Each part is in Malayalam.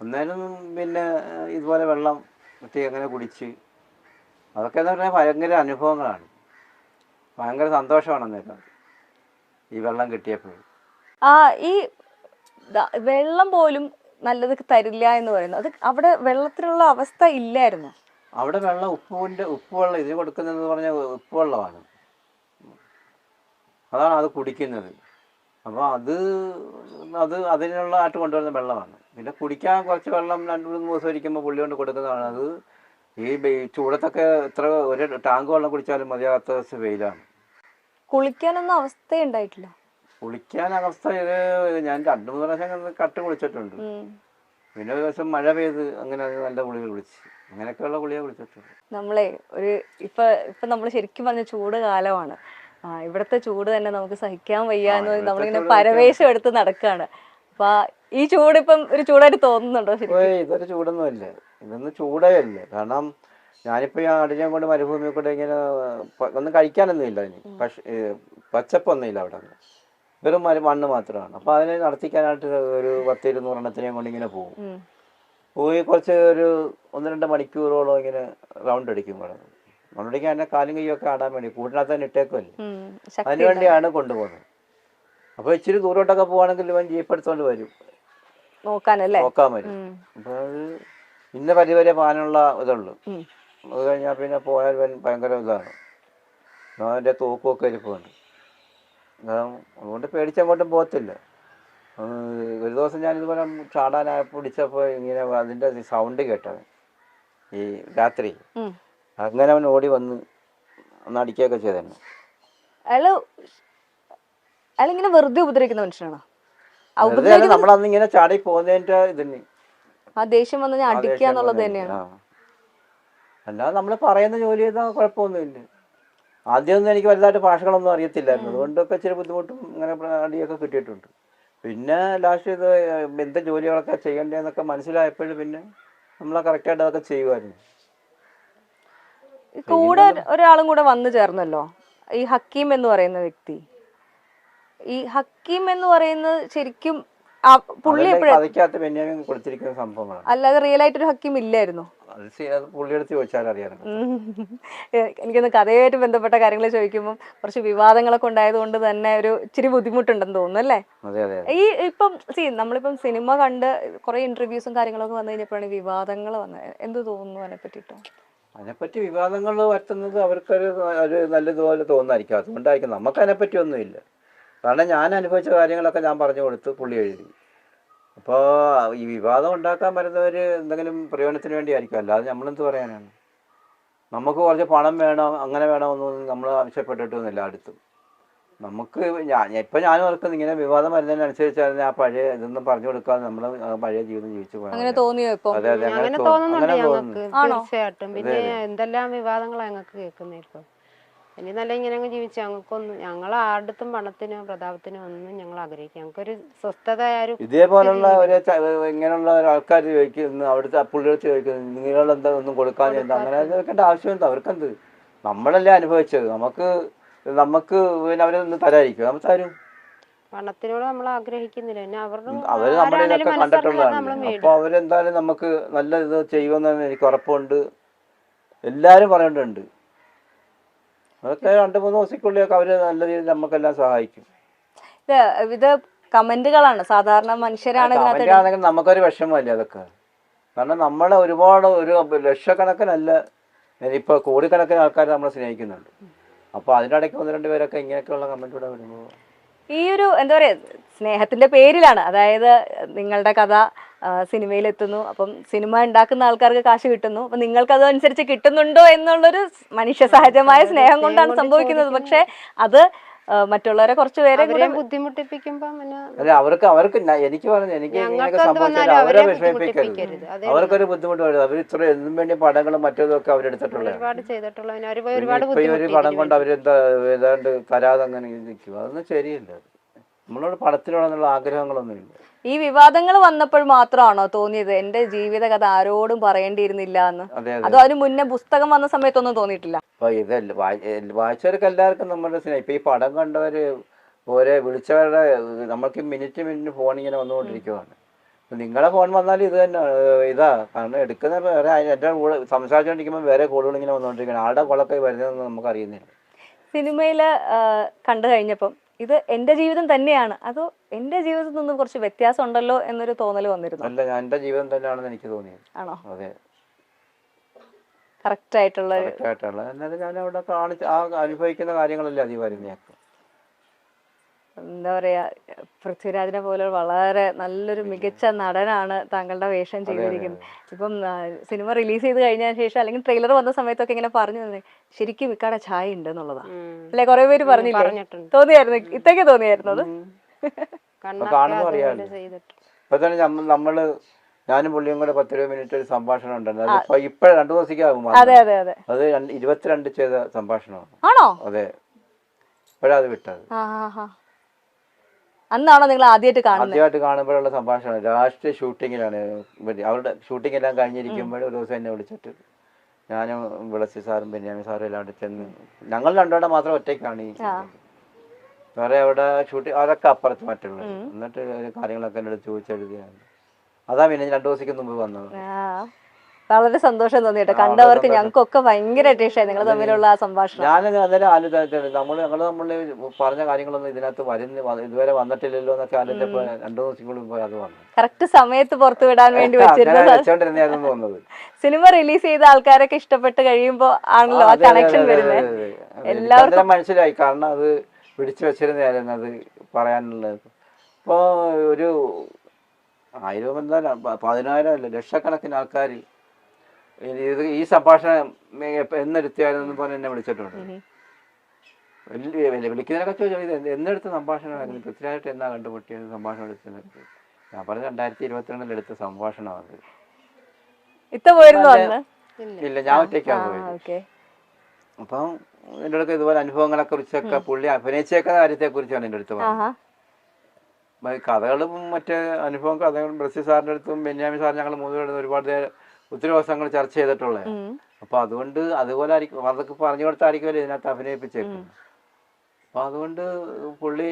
അന്നേരം പിന്നെ ഇതുപോലെ വെള്ളം കിട്ടി അങ്ങനെ കുടിച്ച് അതൊക്കെ എന്ന് പറഞ്ഞാൽ ഭയങ്കര അനുഭവങ്ങളാണ്. ഭയങ്കര സന്തോഷമാണ് അന്നേരം ഈ വെള്ളം കിട്ടിയപ്പോൾ. ഈ വെള്ളം പോലും നല്ലത് തരില്ല എന്ന് പറയുന്നു. അത് അവിടെ വെള്ളത്തിനുള്ള അവസ്ഥ ഇല്ലായിരുന്നു. അവിടെ വെള്ളം ഉപ്പുവെള്ളം ഇതിന് കൊടുക്കുന്നതെന്ന് പറഞ്ഞാൽ ഉപ്പുവെള്ളമാണ്. അതാണ് അത് കുടിക്കുന്നത്. അപ്പോൾ അതിനുള്ള ആയിട്ട് കൊണ്ടുവരുന്ന വെള്ളമാണ്. പിന്നെ കുടിക്കാൻ കുറച്ച് വെള്ളം 2-3 ദിവസം ഇരിക്കുമ്പോൾ പുള്ളി കൊണ്ട് കൊടുക്കുന്നതാണ്. അത് ഈ ചൂടത്തൊക്കെ എത്ര ഒരു ടാങ്ക് വെള്ളം കുടിച്ചാലും മതിയാകാത്ത വെയിലാണ്. കുളിക്കാനൊന്നും അവസ്ഥയുണ്ടായിട്ടില്ല. കുളിക്കാൻ അവസ്ഥ ഇത് ഞാൻ 2-3 പ്രാവശ്യം കട്ട് കുളിച്ചിട്ടുണ്ട്. പിന്നെ ഒരു ദിവസം മഴ പെയ്ത് അങ്ങനെ നല്ല കുളികൾ കുളിച്ച് അങ്ങനെയൊക്കെയുള്ള കുളിയെ കുളിച്ചിട്ടുണ്ട്. നമ്മളെ ഇപ്പൊ നമ്മൾ ശരിക്കും പറഞ്ഞ ചൂട് കാലമാണ്. ഇവിടുത്തെ ചൂട് തന്നെ നമുക്ക് സഹിക്കാൻ വയ്യ എന്ന് നമ്മളിങ്ങനെ പരവേശം എടുത്ത് നടക്കുകയാണ്. അപ്പൊ ഈ ചൂട് ഇപ്പം ഒരു ചൂടായിട്ട് തോന്നുന്നുണ്ടോ? ഇതൊരു ചൂടൊന്നുമല്ല, ഇതൊന്നും ചൂടേ അല്ല. കാരണം ഞാനിപ്പോ ഈ ആടിനെ കൊണ്ട് മരുഭൂമി കൂടെ ഇങ്ങനെ ഒന്നും കഴിക്കാനൊന്നും ഇല്ല. അതിന് പച്ചപ്പൊന്നും ഇല്ല അവിടെ, വെറും മണ്ണ് മാത്രമാണ്. അപ്പൊ അതിനെ നടത്തിക്കാനായിട്ട് ഒരു 10-200 എണ്ണത്തിനെയും കൊണ്ട് ഇങ്ങനെ പോയി കുറച്ച് ഒരു 1-2 മണിക്കൂറോളം ഇങ്ങനെ റൗണ്ട് അടിക്കും. റൗണ്ട് അടിക്കാൻ തന്നെ കാലും കൈയൊക്കെ ആടാൻ വേണ്ടി കൂട്ടിനകത്ത് തന്നെ ഇട്ടേക്കുമല്ലേ, അതിനുവേണ്ടിയാണ് കൊണ്ടുപോകുന്നത്. അപ്പൊ ഇച്ചിരി ദൂരോട്ടൊക്കെ പോവാണെങ്കിൽ ഇവൻ ജീപ്പ് എടുത്തോണ്ട് വരും, നോക്കാൻ വരും. അപ്പൊ അത് ഇന്ന പരിവരെ പോകാനുള്ള ഇതുള്ളൂ. അത് കഴിഞ്ഞാൽ പിന്നെ പോയാൽ ഭയങ്കര ഇതാണ്, അവൻ്റെ തൂക്കമൊക്കെ ഇരിപ്പുണ്ട്. അതുകൊണ്ട് പേടിച്ചങ്ങോട്ടും പോകത്തില്ല. ഒരു ദിവസം ഞാനിതുപോലെ ചാടാനായി പിടിച്ചപ്പോൾ ഇങ്ങനെ അതിൻ്റെ സൗണ്ട് കേട്ടവൻ ഈ രാത്രി. അങ്ങനെ അവൻ ഓടി വന്ന് ഒന്ന് അടിക്കുകയൊക്കെ ചെയ്തന്നെ. അയാളിങ്ങനെ വെറുതെ ഉപദ്രവിക്കുന്ന മനുഷ്യനാണോ? നമ്മളന്ന് ഇങ്ങനെ ചാടി പോകുന്നതിന്റെ ഇതിന് ദേഷ്യം വന്ന് അടിക്കാന്നുള്ളത് തന്നെയാണ്. അല്ലാതെ നമ്മൾ പറയുന്ന ജോലി ചെയ്താൽ കുഴപ്പമൊന്നുമില്ല. ആദ്യമൊന്നും എനിക്ക് വലുതായിട്ട് ഭാഷകളൊന്നും അറിയത്തില്ലായിരുന്നു, അതുകൊണ്ടൊക്കെ ഇച്ചിരി ബുദ്ധിമുട്ടും ഇങ്ങനെ അടിയൊക്കെ കിട്ടിയിട്ടുണ്ട്. പിന്നെ ലാസ്റ്റ് ഇത് എന്ത് ജോലികളൊക്കെ ചെയ്യേണ്ടതെന്നൊക്കെ മനസ്സിലായപ്പോഴും പിന്നെ നമ്മളെ കറക്റ്റായിട്ട് അതൊക്കെ ചെയ്യുമായിരുന്നു. കൂടെ ഒരാളും കൂടെ വന്നു ചേർന്നല്ലോ, ഈ ഹക്കീം എന്ന് പറയുന്ന വ്യക്തി. ഈ ഹക്കീം എന്ന് പറയുന്നത് ശരിക്കും കൊടുത്തിരിക്കുന്ന സംഭവമാണ്, അല്ലാതെ റിയൽ ആയിട്ടൊരു ഹക്കീം ഇല്ലായിരുന്നു. പുള്ളിയെടുത്ത് ചോദിച്ചാൽ അറിയാം. എനിക്കൊന്ന് കഥയുമായിട്ട് ബന്ധപ്പെട്ട കാര്യങ്ങൾ ചോദിക്കുമ്പോൾ കുറച്ച് വിവാദങ്ങളൊക്കെ ഉണ്ടായത് കൊണ്ട് തന്നെ ഒരു ഇച്ചിരി ബുദ്ധിമുട്ടുണ്ടെന്ന് തോന്നുന്നു അല്ലേ? ഇപ്പം നമ്മളിപ്പം സിനിമ കണ്ട് കുറെ ഇന്റർവ്യൂസും കാര്യങ്ങളൊക്കെ വന്നു കഴിഞ്ഞപ്പോഴാണ് വിവാദങ്ങൾ വന്നത്. എന്ത് തോന്നുന്നു അതിനെ പറ്റിയിട്ട്? അതിനെപ്പറ്റി വിവാദങ്ങൾ വരുത്തുന്നത് അവർക്കൊരു നല്ലതുപോലെ തോന്നായിരിക്കും, അതുകൊണ്ടായിരിക്കും. നമുക്ക് അതിനെപ്പറ്റി ഒന്നുമില്ല. കാരണം ഞാൻ അനുഭവിച്ച കാര്യങ്ങളൊക്കെ ഞാൻ പറഞ്ഞു കൊടുത്ത് പുള്ളി എഴുതി. അപ്പോൾ ഈ വിവാദം ഉണ്ടാക്കാൻ വരുന്നവർ എന്തെങ്കിലും പ്രയോജനത്തിന് വേണ്ടി ആയിരിക്കും, അല്ലാതെ നമ്മളെന്ത് പറയാനാണ്. നമുക്ക് കുറച്ച് പണം വേണം അങ്ങനെ വേണമെന്നൊന്നും നമ്മൾ ആവശ്യപ്പെട്ടിട്ടൊന്നുമില്ല അടുത്തും. നമുക്ക് ഞാനും ഓർക്കുന്നത് ഇങ്ങനെ വിവാദം വരുന്നതിനനുസരിച്ചായിരുന്നു ആ പഴയ ഇതൊന്നും പറഞ്ഞു കൊടുക്കാതെ നമ്മൾ പഴയ ജീവിതം ജീവിച്ചു പോകാൻ. അങ്ങനെ തോന്നിയോ ഇപ്പൊ? അങ്ങനെ തോന്നുന്നുണ്ട് ഞങ്ങൾക്ക്, തീർച്ചയായിട്ടും. പിന്നെ എന്തെല്ലാം വിവാദങ്ങളാണ് ഞങ്ങൾക്ക് കേൾക്കുന്നത്. ഇനി നല്ല ഇങ്ങനെ അങ്ങ് ജീവിച്ചു ഞങ്ങൾക്കൊന്നും, ഞങ്ങൾ ആടുത്തും പണത്തിനോ പ്രതാപത്തിനോ ഒന്നും ഞങ്ങൾ ആഗ്രഹിക്കും. ഞങ്ങൾക്കൊരു സ്വസ്ഥത. ഇതേപോലുള്ള ഇങ്ങനെയുള്ള ആൾക്കാർ ചോദിക്കുന്നു, അവിടുത്തെ പുള്ളികൾ ചോദിക്കുന്നു നിങ്ങളെന്താ ഒന്നും കൊടുക്കാൻ, അങ്ങനെ ചോദിക്കേണ്ട ആവശ്യമെന്താ? അവർക്കെന്ത്? നമ്മളല്ലേ അനുഭവിച്ചത്, നമുക്ക് പിന്നെ അവരൊന്നും തരാതിരിക്കും, നമ്മൾ തരും. പണത്തിനോട് നമ്മൾ ആഗ്രഹിക്കുന്നില്ല. പിന്നെ അവര് നമ്മുടെ ഇതൊക്കെ കണ്ടിട്ടുള്ളതാണ്. അപ്പൊ അവരെന്തായാലും നമുക്ക് നല്ല ഇത് ചെയ്യുമെന്ന് എനിക്ക് ഉറപ്പുണ്ട്. എല്ലാരും പറഞ്ഞിട്ടുണ്ട്. അതൊക്കെ 2-3 ദിവസത്തിനുള്ളിലൊക്കെ അവര് നല്ല രീതിയിൽ നമുക്കെല്ലാം സഹായിക്കും. ഇത് കമന്റുകളാണ്, സാധാരണ മനുഷ്യരാണ്. നമുക്കൊരു വിഷമമല്ലേ അതൊക്കെ. കാരണം നമ്മളെ ഒരുപാട് ഒരു ലക്ഷക്കണക്കിനല്ല, ഇപ്പൊ കോടിക്കണക്കിന് ആൾക്കാർ നമ്മളെ സ്നേഹിക്കുന്നുണ്ട്. അപ്പൊ അതിനിടയ്ക്ക് 1-2 പേരൊക്കെ ഇങ്ങനെയൊക്കെയുള്ള കമന്റ് ഇവിടെ വരുമ്പോൾ ഈ ഒരു എന്താ പറയാ സ്നേഹത്തിന്റെ പേരിലാണ്, അതായത് നിങ്ങളുടെ കഥ സിനിമയിലെത്തുന്നു, അപ്പം സിനിമ ഉണ്ടാക്കുന്ന ആൾക്കാർക്ക് കാശ് കിട്ടുന്നു, അപ്പൊ നിങ്ങൾക്ക് അതനുസരിച്ച് കിട്ടുന്നുണ്ടോ എന്നുള്ളൊരു മനുഷ്യ സഹജമായ സ്നേഹം കൊണ്ടാണ് സംഭവിക്കുന്നത്. പക്ഷെ അത് മറ്റുള്ളവരെ കുറച്ച് പേരെ ബുദ്ധിമുട്ടിപ്പിക്കുമ്പോ അവർക്ക് എനിക്ക് സംഭവിച്ചാൽ അവരെ വിഷമിപ്പിക്കരുത്. അവർക്കൊരു ബുദ്ധിമുട്ട് വരും. അവർ ഇത്ര എന്തും വേണ്ടി പടങ്ങളും മറ്റേതൊക്കെ അവരെടുത്തിട്ടുള്ളത്. ഒരു പടം കൊണ്ട് അവരെന്താ ഏതാണ്ട് തരാതെ അങ്ങനെ നിൽക്കും, അതൊന്നും ശരിയല്ല. നമ്മളോട് പടത്തിനോടെന്നുള്ള ആഗ്രഹങ്ങളൊന്നുമില്ല. ഈ വിവാദങ്ങൾ വന്നപ്പോൾ മാത്രമാണോ തോന്നിയത് എന്റെ ജീവിതകഥ ആരോടും പറയേണ്ടിയിരുന്നില്ല എന്ന്? അതോ അതിന് മുന്നേ പുസ്തകം വന്ന സമയത്തൊന്നും തോന്നിയിട്ടില്ല? അപ്പൊ ഇതല്ല വായിച്ചവർക്ക് എല്ലാവർക്കും നമ്മുടെ സ്നേഹം. ഇപ്പൊ ഈ പടം കണ്ടവര് ഓരോ വിളിച്ചവരുടെ നമ്മൾക്ക് മിനിറ്റ് ഫോണിങ്ങനെ വന്നുകൊണ്ടിരിക്കുവാണ്. നിങ്ങളെ ഫോൺ വന്നാൽ ഇത് തന്നെ ഇതാ, കാരണം എടുക്കുന്ന വേറെ എൻ്റെ കൂടെ സംസാരിച്ചുകൊണ്ടിരിക്കുമ്പോൾ വേറെ കോളുകൾ ഇങ്ങനെ വന്നുകൊണ്ടിരിക്കുകയാണ്. ആരുടെ കോളൊക്കെ വരുന്നതെന്ന് നമുക്ക് അറിയുന്നില്ല. സിനിമയിൽ കണ്ടു കഴിഞ്ഞപ്പം ഇത് എൻ്റെ ജീവിതം തന്നെയാണ്, അതോ എൻ്റെ ജീവിതത്തിൽ നിന്നും കുറച്ച് വ്യത്യാസം ഉണ്ടല്ലോ എന്നൊരു തോന്നൽ വന്നിരുന്നു? അല്ല, ഞാൻ എൻ്റെ ജീവിതം തന്നെയാണെന്ന് എനിക്ക് തോന്നിയത്. ആണോ? അതെ, കറക്റ്റ് ആയിട്ടുള്ള കറക്റ്റായിട്ടുള്ള എന്നാലും ഞാൻ അവിടെ കാണിച്ച് ആ അനുഭവിക്കുന്ന കാര്യങ്ങളല്ലേ അധികം വരുന്നേക്കും. എന്താ പറയാ, പൃഥ്വിരാജിനെ പോലെ വളരെ നല്ലൊരു മികച്ച നടനാണ് താങ്കളുടെ വേഷം ചെയ്തിരിക്കുന്നത്. ഇപ്പം സിനിമ റിലീസ് ചെയ്ത് കഴിഞ്ഞതിന് ശേഷം അല്ലെങ്കിൽ ട്രെയിലർ വന്ന സമയത്തൊക്കെ ഇങ്ങനെ പറഞ്ഞു തന്നെ ശരിക്കും ഇക്കാടെ ഛായ ഉണ്ട് എന്നുള്ളതാ അല്ലെ? കുറെ പേര് പറഞ്ഞില്ലേ? തോന്നിയായിരുന്നു ഇത്തേക്ക് തോന്നിയായിരുന്നു അത്? കാണുമ്പോൾ അറിയാമല്ലോ. ഇപ്പൊ തന്നെ നമ്മള് ഞാനും പുള്ളിയും കൂടെ 10-20 മിനിറ്റ് ഒരു സംഭാഷണം ഉണ്ടായിരുന്നു. അതിപ്പോ ഇപ്പഴ 2 ദിവസത്തേക്കാകും. അതെ അതെ അതെ, അത് 22 ചെയ്ത സംഭാഷണമാണ്. ആണോ? അതെ, ഇപ്പഴാ അത് വിട്ടത്. അന്നാണോ നിങ്ങൾ ആദ്യമായിട്ട് കാണുന്നത്? ആദ്യമായിട്ട് കാണുമ്പോഴുള്ള സംഭാഷണം ലാസ്റ്റ് ഷൂട്ടിങ്ങിലാണ്. അവരുടെ ഷൂട്ടിംഗ് എല്ലാം കഴിഞ്ഞിരിക്കുമ്പോൾ ഒരു ദിവസം എന്നെ വിളിച്ചിട്ട് ഞാനും വിളസി സാറും ബെന്യാമി സാറും എല്ലാം അവിടെ ചെന്ന്, ഞങ്ങൾ രണ്ടോടെ മാത്രം ഒറ്റയ്ക്കാണ് ഈ വേറെ അവിടെ ഷൂട്ടിങ്, അവരൊക്കെ അപ്പുറത്ത് മറ്റുള്ളത്. എന്നിട്ട് കാര്യങ്ങളൊക്കെ എൻ്റെ അടുത്ത് ചോദിച്ചെഴുതിയാണ്. അതാ പിന്നെ 2 ദിവസത്തേക്ക് മുമ്പ് വന്നത്. വളരെ സന്തോഷം തോന്നിയിട്ട് കണ്ടവർക്ക് ഞങ്ങൾക്കൊക്കെ ഭയങ്കരമായിട്ട് ഇഷ്ടമായി നിങ്ങൾ തമ്മിലുള്ള ആ സംഭാഷണം. ഞാൻ അന്നേരം ആലോചിച്ചത് നമ്മള് പറഞ്ഞ കാര്യങ്ങളൊന്നും ഇതിനകത്ത് ഇതുവരെ വന്നിട്ടില്ലല്ലോ എന്നൊക്കെ ആലോചിച്ചപ്പോൾ 2 ദിവസത്തേക്കുള്ളിൽ പോയി അത് വന്നു. കറക്റ്റ് സമയത്ത് പുറത്തു വിടാൻ വേണ്ടി വെച്ചോണ്ടിരുന്നായിരുന്നു തോന്നുന്നത്. സിനിമ റിലീസ് ചെയ്ത ആൾക്കാരൊക്കെ ഇഷ്ടപ്പെട്ട് കഴിയുമ്പോ ആണല്ലോ ആ കണക്ഷൻ വരുന്നത്. എല്ലാവർക്കും മനസ്സിലായി, കാരണം അത് പിടിച്ചു വെച്ചിരുന്നായിരുന്നു അത് പറയാനുള്ളത്. ഇപ്പോ ഒരു 1000 എന്താ 10,000 അല്ല ലക്ഷക്കണക്കിന് ആൾക്കാർ ഈ സംഭാഷണം എന്നെടുത്തായിരുന്നു പറഞ്ഞ് എന്നെ വിളിച്ചിട്ടുണ്ട്. വിളിക്കുന്നതിനൊക്കെ ചോദിച്ചാൽ എന്നെടുത്ത സംഭാഷണമായിരുന്നു, പൃഥ്വിരാജായിട്ട് എന്നാ കണ്ടുമുട്ടിയത് സംഭാഷണം എടുത്തത്. ഞാൻ പറഞ്ഞ 2022 എടുത്ത സംഭാഷണമാണ്. ഇല്ല, ഞാൻ ഒറ്റയ്ക്കാണ് പോയത്. അപ്പം എൻ്റെ അടുത്ത് ഇതുപോലെ അനുഭവങ്ങളെ കുറിച്ചൊക്കെ പുള്ളി അഭിനയിച്ചേക്കുന്ന കാര്യത്തെ കുറിച്ചാണ് എൻ്റെ അടുത്ത് പറഞ്ഞത്. കഥകളും മറ്റേ അനുഭവം കഥകളും ബ്രസി സാറിൻ്റെ അടുത്തും ബെന്യാമി സാർ ഞങ്ങൾ 3 പേരും ഒരുപാട് ഒത്തിരി ദിവസങ്ങൾ ചർച്ച ചെയ്തിട്ടുള്ളത്. അപ്പൊ അതുകൊണ്ട് അതുപോലെ ആയിരിക്കും അതൊക്കെ പറഞ്ഞു കൊടുത്തായിരിക്കുമല്ലോ ഇതിനകത്ത് അഭിനയിപ്പിച്ചേക്കുന്നത്. അപ്പൊ അതുകൊണ്ട് പുള്ളി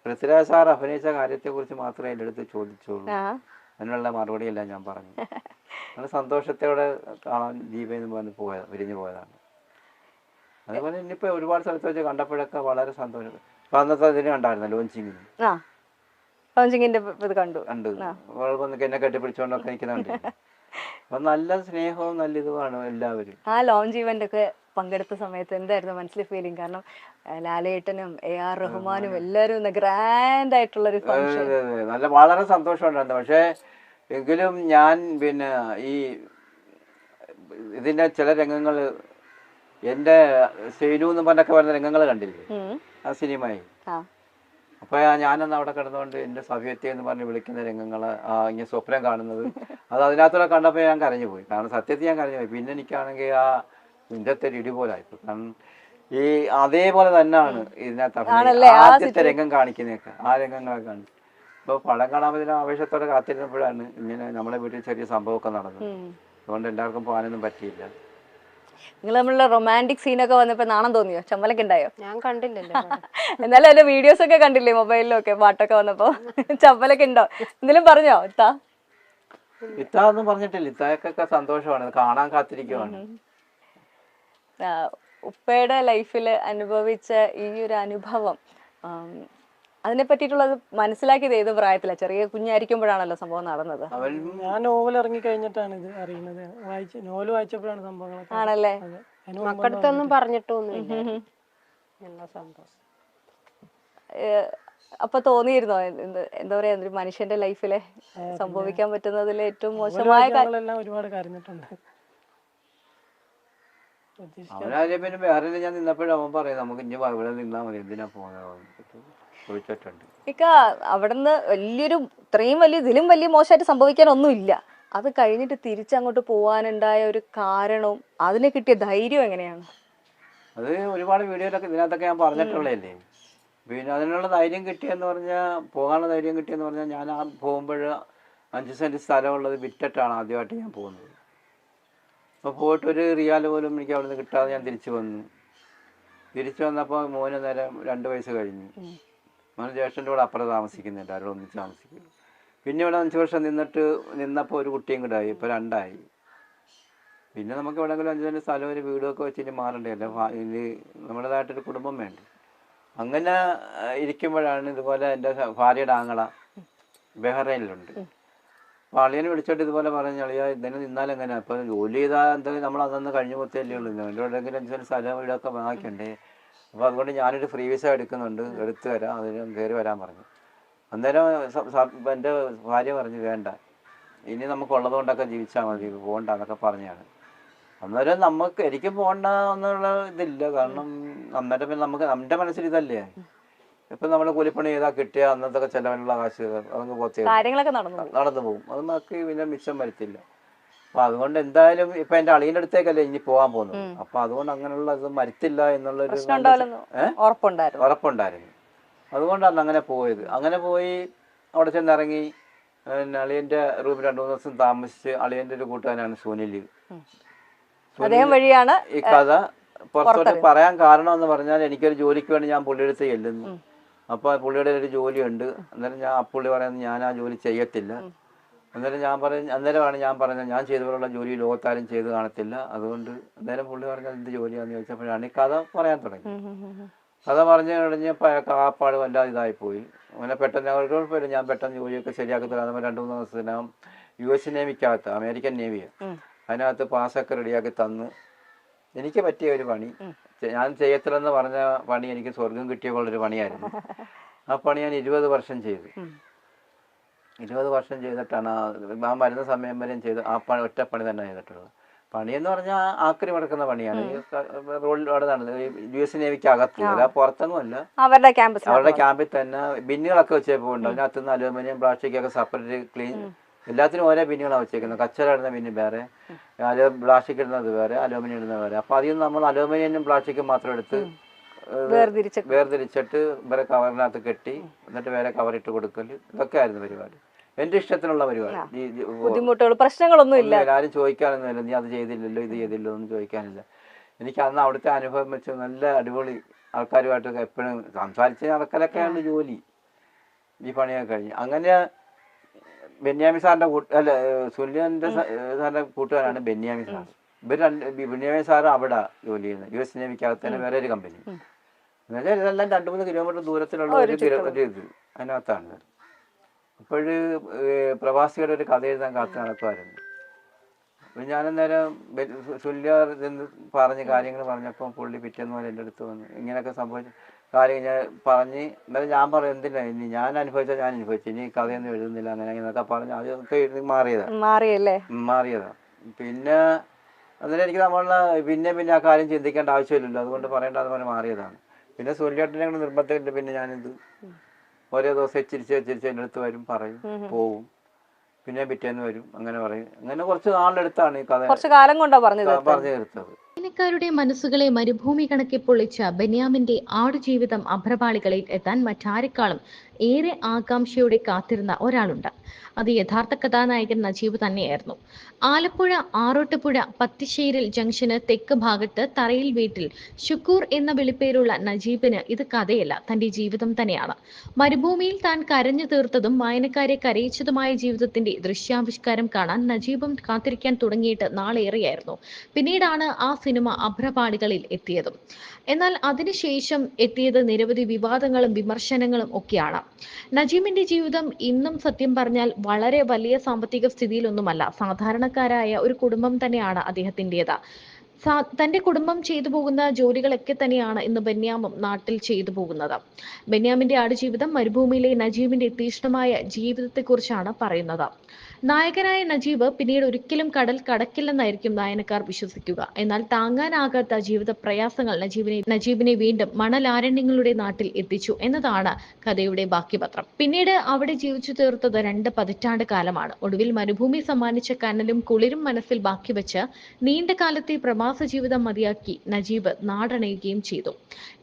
പൃഥ്വിരാജ് സാർ അഭിനയിച്ച കാര്യത്തെ കുറിച്ച് മാത്രമേ എൻ്റെ അടുത്ത് ചോദിച്ചോളൂ. അതിനുള്ള മറുപടി എല്ലാം ഞാൻ പറഞ്ഞു. അങ്ങനെ സന്തോഷത്തോടെ കാണാൻ ജീവന്ന് പറഞ്ഞ് വിരിഞ്ഞു പോയതാണ്. അതുപോലെ ഇനിയിപ്പോ ഒരുപാട് സ്ഥലത്ത് വെച്ച് കണ്ടപ്പോഴൊക്കെ വളരെ സന്തോഷം. അപ്പൊ അന്നത്തെ ഇതിന് കണ്ടായിരുന്നു ലോഞ്ചിങ്ങിന് കണ്ടു. എന്നെ കെട്ടിപ്പിടിച്ചോണ്ടൊക്കെ നിൽക്കുന്നുണ്ട്. അപ്പൊ നല്ല സ്നേഹവും നല്ല ഇതുമാണ് എല്ലാവരും. ആ ലോഞ്ച് ഇവന്റ് ഒക്കെ പങ്കെടുത്ത സമയത്ത് എന്തായിരുന്നു മനസ്സിൽ ഫീലിംഗ്? കാരണം ലാലേട്ടനും AR റഹ്മാനും എല്ലാരും ഗ്രാൻഡ് ആയിട്ടുള്ളൊരു ഫംഗ്ഷൻ. നല്ല വളരെ സന്തോഷമുണ്ടായിരുന്നു. പക്ഷെ എങ്കിലും ഞാൻ പിന്നെ ഈ ഇതിന്റെ ചില രംഗങ്ങൾ എൻ്റെ സേനു എന്ന് പറഞ്ഞൊക്കെ പറഞ്ഞ രംഗങ്ങൾ കണ്ടില്ലേ ആ സിനിമയിൽ? അപ്പൊ ഞാനന്ന് അവിടെ കിടന്നുകൊണ്ട് എൻ്റെ സഭ്യത്തെ എന്ന് പറഞ്ഞ് വിളിക്കുന്ന രംഗങ്ങൾ ഇങ്ങനെ സ്വപ്നം കാണുന്നത് അത് അതിനകത്തൂടെ കണ്ടപ്പോൾ ഞാൻ കരഞ്ഞു പോയി. കാരണം സത്യത്തിൽ ഞാൻ കരഞ്ഞു പോയി. പിന്നെ എനിക്കാണെങ്കിൽ ആ നെഞ്ചത്തെ ഇടി പോലായിപ്പോയി. കാരണം ഈ അതേപോലെ തന്നെയാണ് ഇതിനകത്ത് ആദ്യത്തെ രംഗം കാണിക്കുന്നതൊക്കെ. ആ രംഗങ്ങളൊക്കെ കാണിച്ചു. ഇപ്പോൾ പടം കാണാൻ പറ്റുന്ന ആവേശത്തോടെ കാത്തിരുന്നപ്പോഴാണ് ഇങ്ങനെ നമ്മളെ വീട്ടിൽ ചെറിയ സംഭവമൊക്കെ നടന്നത്. അതുകൊണ്ട് എല്ലാവർക്കും പോകാനൊന്നും പറ്റിയില്ല. നിങ്ങൾ തമ്മിലുള്ള റൊമാൻറ്റിക് സീനൊക്കെ വന്നപ്പോ നാണം തോന്നിയോ? ചമ്മലൊക്കെ ഉണ്ടായോ? ഞാൻ കണ്ടില്ലല്ലോ. എന്നാലും അതിന്റെ വീഡിയോസ് ഒക്കെ കണ്ടില്ലേ മൊബൈലിലൊക്കെ? പാട്ടൊക്കെ വന്നപ്പോ ചമ്മലൊക്കെ ഉണ്ടോ? എന്തെങ്കിലും പറഞ്ഞോ ഇത്ത ഒന്നും പറഞ്ഞിട്ടില്ല. ഇത്തക്കൊക്കെ സന്തോഷമാണ്, കാണാൻ കാത്തിരിക്കുവാണ്. ഉപ്പയുടെ ലൈഫിൽ അനുഭവിച്ച ഈ ഒരു അനുഭവം അതിനെ പറ്റിയിട്ടുള്ളത് മനസ്സിലാക്കിയത് ഏത് പ്രായത്തിലാണ്? ചെറിയ കുഞ്ഞായിരിക്കുമ്പോഴാണല്ലോ സംഭവം നടന്നത്. ഞാൻ നോവൽ ഇറങ്ങി കഴിഞ്ഞിട്ടാണ് ഇത് അറിയുന്നത്. നോവൽ വായിച്ചപ്പോഴാണ് സംഭവങ്ങളൊക്കെ. ആണല്ലേ? മക്കളടുത്തൊന്നും പറഞ്ഞിട്ടൊന്നുമില്ല സംഭവം. അപ്പൊ തോന്നിയിരുന്നോ എന്താ പറയാ ഒരു മനുഷ്യന്റെ ലൈഫിലെ സംഭവിക്കാൻ പറ്റുന്നതിൽ ഏറ്റവും മോശമായ ഒരുപാട് കരഞ്ഞിട്ടുണ്ട്. അവനാദ്യം പിന്നെ വേറെ ഞാൻ നിന്നപ്പോഴും അവൻ പറയും നമുക്ക് ഇനി ഇവിടെ നിന്നാ മതി, എന്തിനാ പോകുന്നത് ചോദിച്ചിട്ടുണ്ട്. അവിടുന്ന് ഇത്രയും ഇതിലും വലിയ മോശമായിട്ട് സംഭവിക്കാൻ ഒന്നുമില്ല. അത് കഴിഞ്ഞിട്ട് തിരിച്ചങ്ങോട്ട് പോവാനുണ്ടായ ഒരു കാരണവും അതിന് കിട്ടിയ ധൈര്യം എങ്ങനെയാണ്? അത് ഒരുപാട് വീഡിയോയിലൊക്കെ ഇതിനകത്തൊക്കെ ഞാൻ പറഞ്ഞിട്ടുള്ളതല്ലേ. പിന്നെ അതിനുള്ള ധൈര്യം കിട്ടിയെന്ന് പറഞ്ഞാൽ, പോകാനുള്ള ധൈര്യം കിട്ടിയെന്ന് പറഞ്ഞാൽ, ഞാൻ ആ പോകുമ്പോൾ 5 സെന്റ് സ്ഥലമുള്ളത് വിറ്റിട്ടാണ് ആദ്യമായിട്ട് ഞാൻ പോകുന്നത്. അപ്പോൾ പോയിട്ട് ഒരു റിയാൽ പോലും എനിക്ക് അവിടെ നിന്ന് കിട്ടാതെ ഞാൻ തിരിച്ചു വന്നു. തിരിച്ചു വന്നപ്പോൾ മോന് നേരം 2 വയസ്സ് കഴിഞ്ഞു. മോന് ജ്യേഷ്ഠൻ്റെ കൂടെ അപ്പുറം താമസിക്കുന്നില്ല, അവരോട് ഒന്നിച്ച് താമസിക്കുന്നു. പിന്നെ ഇവിടെ 5 വർഷം നിന്നപ്പോൾ ഒരു കുട്ടിയും കൂടെ ആയി, ഇപ്പോൾ 2 ആയി. പിന്നെ നമുക്ക് എവിടെയെങ്കിലും 5 സെൻറ്റ് സ്ഥലം ഒരു വീടൊക്കെ വെച്ചിട്ട് മാറണ്ടല്ലോ, ഇത് നമ്മുടേതായിട്ടൊരു കുടുംബം വേണ്ടേ. അങ്ങനെ ഇരിക്കുമ്പോഴാണ് ഇതുപോലെ എൻ്റെ ഭാര്യയുടെ ആങ്ങള ബഹ്റൈനിലുണ്ട്. അപ്പോൾ അളിയനെ വിളിച്ചിട്ട് ഇതുപോലെ പറഞ്ഞു, അളിയാ ഇതിന് നിന്നാലെങ്ങനെയാണ്, അപ്പോൾ ജോലി ചെയ്താൽ എന്തെങ്കിലും നമ്മൾ അതൊന്ന് കഴിഞ്ഞ് പോത്തല്ലേ ഉള്ളൂ, എൻ്റെ എവിടെയെങ്കിലും 5 സെൻറ്റ് സ്ഥലം വീടൊക്കെ വാങ്ങിക്കണ്ടേ. അപ്പോൾ അതുകൊണ്ട് ഞാനൊരു ഫ്രീ വിസ എടുക്കുന്നുണ്ട്, എടുത്തു തരാം, അതിന് കയറി വരാൻ പറഞ്ഞു. അന്നേരം എൻ്റെ ഭാര്യ പറഞ്ഞു വേണ്ട, ഇനി നമുക്കുള്ളത് കൊണ്ടൊക്കെ ജീവിച്ചാൽ മതി, പോകണ്ട എന്നൊക്കെ പറഞ്ഞാണ്. അന്നേരം എനിക്ക് പോകണ്ട എന്നുള്ള ഇതില്ല, കാരണം അന്നേരം പിന്നെ നമുക്ക് നമ്മുടെ മനസ്സിൽ ഇതല്ലേ, ഇപ്പം നമ്മൾ കൂലിപ്പണി ചെയ്താൽ കിട്ടിയ അന്നത്തെ ചെലവിനുള്ള കാശ് അതങ്ങ് പോത്തേ നടന്നു പോകും, അത് നമുക്ക് പിന്നെ മിച്ചം വരത്തില്ല. അപ്പം അതുകൊണ്ട് എന്തായാലും ഇപ്പം എൻ്റെ അളിയൻ്റെ അടുത്തേക്കല്ലേ ഇനി പോകാൻ പോകുന്നത്, അപ്പം അതുകൊണ്ട് അങ്ങനെയുള്ള ഇത് മരത്തില്ല എന്നുള്ളൊരു ഉറപ്പുണ്ടായിരുന്നു. അതുകൊണ്ടാണ് അങ്ങനെ പോയത്. അങ്ങനെ പോയി അവിടെ ചെന്നിറങ്ങി, പിന്നെ അളിയൻ്റെ റൂമിൽ 2-3 ദിവസം താമസിച്ച്. അളിയൻ്റെ ഒരു കൂട്ടുകാരനാണ് സുനിൽ. ഈ കഥ പുറത്തോട്ട് പറയാൻ കാരണം എന്ന് പറഞ്ഞാൽ, എനിക്കൊരു ജോലിക്ക് വേണ്ടി ഞാൻ പുള്ളിയുടെ അടുത്ത് ചെല്ലുന്നു. അപ്പോൾ പുള്ളിയുടെ ഒരു ജോലിയുണ്ട്. അന്നേരം പുള്ളി പറയുന്നത് ഞാൻ ആ ജോലി ചെയ്യത്തില്ല. അന്നേരമാണ് ഞാൻ പറഞ്ഞത് ഞാൻ ചെയ്തപോലുള്ള ജോലി ലോകത്താരും ചെയ്ത് കാണത്തില്ല. അതുകൊണ്ട് അന്നേരം പുള്ളി പറഞ്ഞത് എന്ത് ജോലിയാണെന്ന് ചോദിച്ചപ്പോഴാണ് ഈ കഥ പറയാൻ തുടങ്ങി. കഥ പറഞ്ഞു കഴിഞ്ഞപ്പോൾ അയാൾക്ക് ആപ്പാട് വല്ലാതെ ഇതായിപ്പോയി. അങ്ങനെ പെട്ടെന്ന് കുഴപ്പമില്ല, ഞാൻ പെട്ടെന്ന് ജോലിയൊക്കെ ശരിയാക്കി തരാം. 2-3 ദിവസത്തിനകം US നേവിക്കകത്ത്, അമേരിക്കൻ നേവിയാണ്, അതിനകത്ത് പാസ്സൊക്കെ റെഡിയാക്കി തന്ന്. എനിക്ക് പറ്റിയ ഒരു പണി, ഞാൻ ചെയ്യത്തില്ലെന്ന് പറഞ്ഞ പണി എനിക്ക് സ്വർഗം കിട്ടിയ പോലൊരു പണിയായിരുന്നു. ആ പണി ഞാൻ 20 വർഷം ചെയ്തു. 20 വർഷം ചെയ്തിട്ടാണ് ആ മരുന്ന സമയം വരെയും ചെയ്ത് ആ ഒറ്റ പണി തന്നെ ചെയ്തിട്ടുള്ളത്. പണിയെന്ന് പറഞ്ഞാൽ ആക്രി മടക്കുന്ന പണിയാണ്. റോഡിൽ US നേവിക്ക് അകത്ത്, അല്ല പുറത്തൊന്നും അല്ല, അവരുടെ ക്യാമ്പിൽ തന്നെ ബിന്നുകളൊക്കെ വെച്ചേപ്പോണ്ട്. അതിനകത്ത് നിന്ന് അലൂമിനിയം പ്ലാസ്റ്റിക് ഒക്കെ സെപ്പറേറ്റ് ക്ലീൻ, എല്ലാത്തിനും ഓരോ ബിന്നുകളാണ് വെച്ചേക്കുന്നത്. കച്ചറ ഇടുന്ന ബിന്ന് വേറെ, പ്ലാസ്റ്റിക് ഇടുന്നത് വേറെ, അലൂമിനിയം ഇടുന്നത് വേറെ. അപ്പോൾ അതിൽ നിന്ന് നമ്മൾ അലൂമിനിയം പ്ലാസ്റ്റിക്കും മാത്രം എടുത്ത് വേർതിരിച്ചിട്ട് വേറെ കവറിനകത്ത് കെട്ടി എന്നിട്ട് വേറെ കവറിട്ട് കൊടുക്കൽ, ഇതൊക്കെ ആയിരുന്നു പരിപാടി. എന്റെ ഇഷ്ടത്തിനുള്ള പരിപാടി. ബുദ്ധിമുട്ടുകൾ പ്രശ്നങ്ങളൊന്നും ഇല്ല, ആരും ചോദിക്കാനൊന്നുമില്ല, നീ അത് ചെയ്തില്ലല്ലോ ഇത് ചെയ്തില്ലോ ഒന്നും ചോദിക്കാനില്ല. എനിക്ക് അന്ന് അവിടുത്തെ അനുഭവം വെച്ച് നല്ല അടിപൊളി ആൾക്കാരുമായിട്ട് എപ്പോഴും സംസാരിച്ച് നടക്കലൊക്കെയാണ് ജോലി. ഈ പണിയൊക്കെ കഴിഞ്ഞ് അങ്ങനെ ബെന്യാമി സാറിന്റെ സുനിലിന്റെ സാറിന്റെ കൂട്ടുകാരാണ് ബെന്യാമി സാർ. ബെന്യാമി സാർ അവിടെ ജോലി ചെയ്യുന്നത്, US നേവിക്കകത്ത് തന്നെ വേറെ ഒരു കമ്പനി. എന്നുവെച്ചാൽ ഇതെല്ലാം 2-3 കിലോമീറ്റർ ദൂരത്തിലുള്ള ഒരു ഇത് അതിനകത്താണ്. അപ്പോഴ് പ്രവാസികളുടെ ഒരു കഥ എഴുതാൻ കാത്തു നടക്കുമായിരുന്നു. അപ്പം ഞാനന്നേരം സുല്യാർ എന്ന് പറഞ്ഞ് കാര്യങ്ങൾ പറഞ്ഞപ്പോൾ പുള്ളി പിറ്റേന്ന് പോലെ എൻ്റെ അടുത്ത് വന്ന് ഇങ്ങനെയൊക്കെ സംഭവിച്ചു കാര്യം ഞാൻ പറഞ്ഞ്. എന്നാലും ഞാൻ പറയും എന്തിനാ ഇനി ഞാൻ അനുഭവിച്ചു, ഇനി കഥയൊന്നും എഴുതുന്നില്ല അങ്ങനെ എന്നൊക്കെ പറഞ്ഞ് അതൊക്കെ എഴുതി മാറിയതാ. പിന്നെ അന്നേരം എനിക്ക് പിന്നെ ആ കാര്യം ചിന്തിക്കേണ്ട ആവശ്യമില്ലല്ലോ, അതുകൊണ്ട് പറയേണ്ടത് പോലെ മാറിയതാണ്. പിന്നെ സുല്യാട്ടിനെ കൊണ്ട് നിർബന്ധമില്ല. പിന്നെ ഞാനിത് ഓരോ ദിവസം ചിരിച്ച് എൻ്റെ അടുത്ത് വരും, പറയും, പോവും, പിന്നെ പിറ്റേന്ന് വരും, അങ്ങനെ പറയും. അങ്ങനെ കുറച്ച് നാളിലെടുത്താണ് ഈ കഥ പറഞ്ഞു തീർത്തത്. വായനക്കാരുടെ മനസ്സുകളെ മരുഭൂമി കണക്കെ പൊള്ളിച്ച ബെന്യാമിന്റെ ആടുജീവിതം അഭ്രപാളികളിൽ എത്താൻ മറ്റാരെക്കാളും ഏറെ ആകാംക്ഷയോടെ കാത്തിരുന്ന ഒരാളുണ്ട്. അത് യഥാർത്ഥ കഥാനായകൻ നജീബ് തന്നെയായിരുന്നു. ആലപ്പുഴ ആറോട്ടുപുഴ പത്തിശ്ശേരിൽ ജംഗ്ഷന് തെക്ക് ഭാഗത്ത് തറയിൽ വീട്ടിൽ ഷുക്കൂർ എന്ന വിളിപ്പേരുള്ള നജീബിന് ഇത് കഥയല്ല, തന്റെ ജീവിതം തന്നെയാണ്. മരുഭൂമിയിൽ താൻ കരഞ്ഞു തീർത്തതും വായനക്കാരെ കരയിച്ചതുമായ ജീവിതത്തിന്റെ ദൃശ്യാവിഷ്കാരം കാണാൻ നജീബും കാത്തിരിക്കാൻ തുടങ്ങിയിട്ട് നാളേറെയായിരുന്നു. പിന്നീടാണ് ആ സിനിമ അഭ്രപാളികളിൽ എത്തിയതും. എന്നാൽ അതിനുശേഷം എത്തിയത് നിരവധി വിവാദങ്ങളും വിമർശനങ്ങളും ഒക്കെയാണ്. നജീബിന്റെ ജീവിതം ഇന്നും സത്യം പറഞ്ഞാൽ വളരെ വലിയ സാമ്പത്തിക സ്ഥിതിയിലൊന്നുമല്ല. സാധാരണക്കാരായ ഒരു കുടുംബം തന്നെയാണ് അദ്ദേഹത്തിൻ്റെത്. തന്റെ കുടുംബം ചെയ്തു പോകുന്ന ജോലികളൊക്കെ തന്നെയാണ് ഇന്ന് ബെന്യാമും നാട്ടിൽ ചെയ്തു പോകുന്നത്. ബെന്യാമിന്റെ ആടുജീവിതം മരുഭൂമിയിലെ നജീബിന്റെ തീക്ഷ്ണമായ ജീവിതത്തെക്കുറിച്ചാണ് പറയുന്നത്. നായകനായ നജീബ് പിന്നീട് ഒരിക്കലും കടൽ കടക്കില്ലെന്നായിരിക്കും വായനക്കാർ വിശ്വസിക്കുക. എന്നാൽ താങ്ങാനാകാത്ത ജീവിത പ്രയാസങ്ങൾ നജീബിനെ വീണ്ടും മണലാരണ്യങ്ങളുടെ നാട്ടിൽ എത്തിച്ചു എന്നതാണ് കഥയുടെ ബാക്കിപത്രം. പിന്നീട് അവിടെ ജീവിച്ചു തീർത്തത് 2 പതിറ്റാണ്ട് കാലമാണ്. ഒടുവിൽ മരുഭൂമി സമ്മാനിച്ച കനലും കുളിരും മനസ്സിൽ ബാക്കി വെച്ച് നീണ്ട കാലത്തെ പ്രവാസ പ്രവാസ ജീവിതം മതിയാക്കി നജീബ് നാടണയുകയും ചെയ്തു.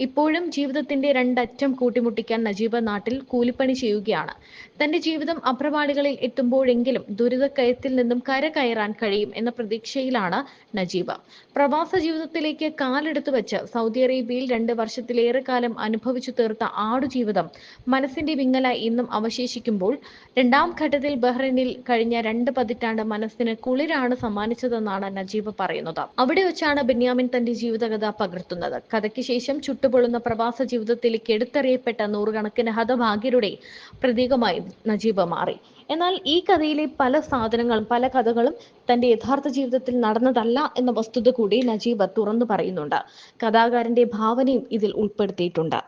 ഇപ്പോഴും ജീവിതത്തിന്റെ രണ്ടറ്റം കൂട്ടിമുട്ടിക്കാൻ നജീബ് നാട്ടിൽ കൂലിപ്പണി ചെയ്യുകയാണ്. തന്റെ ജീവിതം അഭ്രപാളികളിൽ എത്തുമ്പോഴെങ്കിലും ദുരിതക്കയത്തിൽ നിന്നും കരകയറാൻ കഴിയും എന്ന പ്രതീക്ഷയിലാണ് നജീബ്. പ്രവാസ ജീവിതത്തിലേക്ക് കാലെടുത്തു വെച്ച് സൗദി അറേബ്യയിൽ 2 വർഷത്തിലേറെ കാലം അനുഭവിച്ചു തീർത്ത ആടുജീവിതം മനസ്സിന്റെ വിങ്ങലായി ഇന്നും അവശേഷിക്കുമ്പോൾ, രണ്ടാം ഘട്ടത്തിൽ ബഹ്റൈനിൽ കഴിഞ്ഞ 2 പതിറ്റാണ്ട് മനസ്സിന് കുളിരാണ് സമ്മാനിച്ചതെന്നാണ് നജീബ് പറയുന്നത്. അവിടെ വെച്ചാണ് ബെന്യാമിൻ തന്റെ ജീവിതകഥ പകർത്തുന്നത്. കഥയ്ക്ക് ശേഷം ചുട്ടുപൊള്ളുന്ന പ്രവാസ ജീവിതത്തിലേക്ക് എടുത്തെറിയപ്പെട്ട നൂറുകണക്കിന് ഹതഭാഗ്യരുടെ പ്രതീകമായി നജീബ് മാറി. എന്നാൽ ഈ കഥയിലെ പല കഥകളും തന്റെ യഥാർത്ഥ ജീവിതത്തിൽ നടന്നതല്ല എന്ന വസ്തുത കൂടി നജീബ് തുറന്നു പറയുന്നുണ്ട്. കഥാകാരന്റെ ഭാവനയും ഇതിൽ ഉൾപ്പെടുത്തിയിട്ടുണ്ട്.